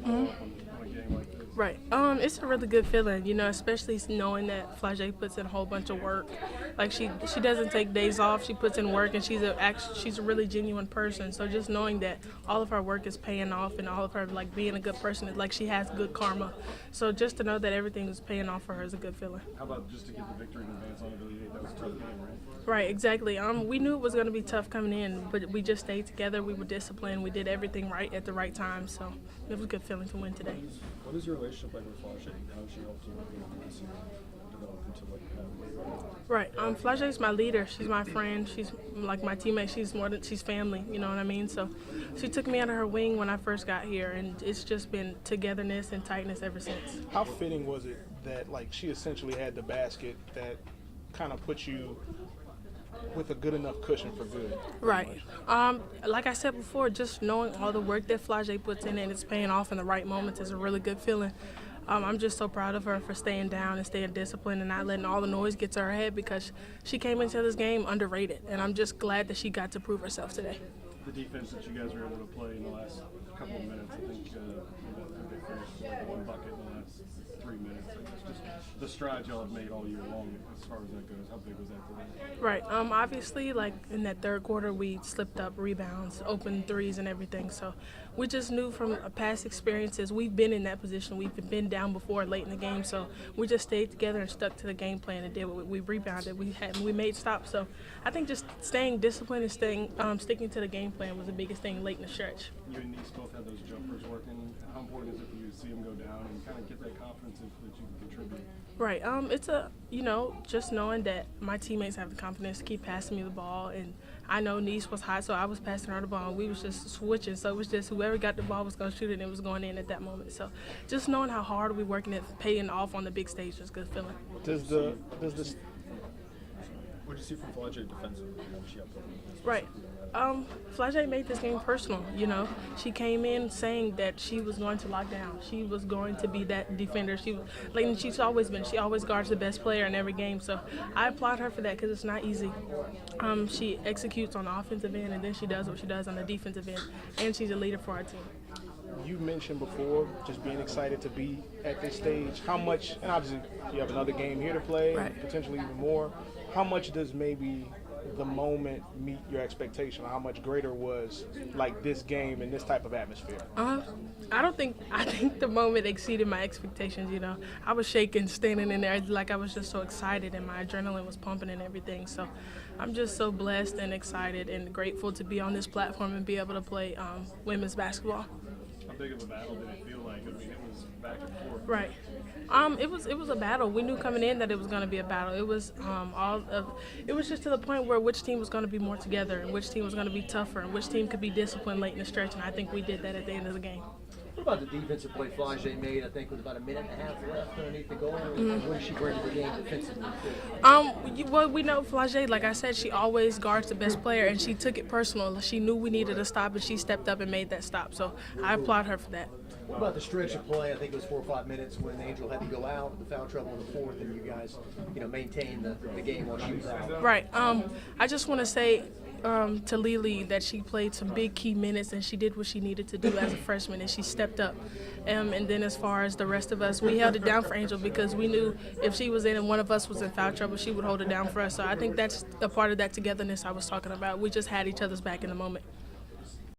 follow up on a game like this? Right. It's a really good feeling, especially knowing that Flage puts in a whole bunch of work. Like she doesn't take days off. She puts in work, and she's a really genuine person. So just knowing that all of her work is paying off, and all of her like being a good person, like she has good karma. So just to know that everything is paying off for her is a good feeling. How about just to get the victory and advance on it? That was a tough game, right? Right, exactly. We knew it was going to be tough coming in, but we just stayed together. We were disciplined. We did everything right at the right time. So it was a good feeling to win today. What is your relationship like with Flage? How she helped you this year develop into what you have? Right. Flage is my leader. She's my friend. She's like my teammate. She's family. You know what I mean? So she took me under her wing when I first got here, and it's just been togetherness and tightness ever since. How fitting was it that like she essentially had the basket that kind of put you with a good enough cushion for good? Right. Like I said before, just knowing all the work that Flage puts in and it's paying off in the right moments is a really good feeling. I'm just so proud of her for staying down and staying disciplined and not letting all the noise get to her head, because she came into this game underrated, and I'm just glad that she got to prove herself today. The defense that you guys were able to play in the last couple of minutes, I think they finished like one bucket in the last 3 minutes. It's just the strides y'all have made all year long as far as that goes. How big was that today? Right. Obviously, like in that third quarter, we slipped up rebounds, open threes, and everything. So we just knew from past experiences, we've been in that position. We've been down before late in the game. So we just stayed together and stuck to the game plan and did what we rebounded. We made stops. So I think just staying disciplined and sticking to the game plan was the biggest thing late in the stretch. You and Nice both had those jumpers working. How important is it for you to see them go down and kind of get that confidence that you can contribute? Right. It's just knowing that my teammates have the confidence to keep passing me the ball, and I know Nice was hot, so I was passing her the ball, and we was just switching. So it was just whoever got the ball was going to shoot it, and it was going in at that moment. So just knowing how hard we working it, paying off on the big stage was a good feeling. What did you see from Flage defensively? Right. Flage made this game personal, She came in saying that she was going to lock down. She was going to be that defender. She's always been. She always guards the best player in every game. So I applaud her for that, because it's not easy. She executes on the offensive end, and then she does what she does on the defensive end. And she's a leader for our team. You mentioned before just being excited to be at this stage. How much, and obviously you have another game here to play, right, potentially even more. How much does maybe the moment meet your expectation? Or how much greater was like this game in this type of atmosphere? I think the moment exceeded my expectations, I was shaking, standing in there, like I was just so excited, and my adrenaline was pumping and everything. So I'm just so blessed and excited and grateful to be on this platform and be able to play women's basketball. How big of a battle did it feel like? I mean, it was back and forth. Right. It was a battle. We knew coming in that it was going to be a battle. It was it was just to the point where which team was going to be more together and which team was going to be tougher and which team could be disciplined late in the stretch, and I think we did that at the end of the game. What about the defensive play Flage made, I think, with about a minute and a half left underneath the goal? What did she bring to the game defensively? Well, we know Flage, like I said, she always guards the best player, and she took it personal. She knew we needed a stop, and she stepped up and made that stop. So I applaud her for that. What about the stretch of play? I think it was 4 or 5 minutes when Angel had to go out, the foul trouble in the fourth, and you guys, maintained the game while she was out. Right. I just want to say to Lily that she played some big key minutes, and she did what she needed to do as a freshman, and she stepped up. And then as far as the rest of us, we held it down for Angel because we knew if she was in and one of us was in foul trouble, she would hold it down for us. So I think that's a part of that togetherness I was talking about. We just had each other's back in the moment.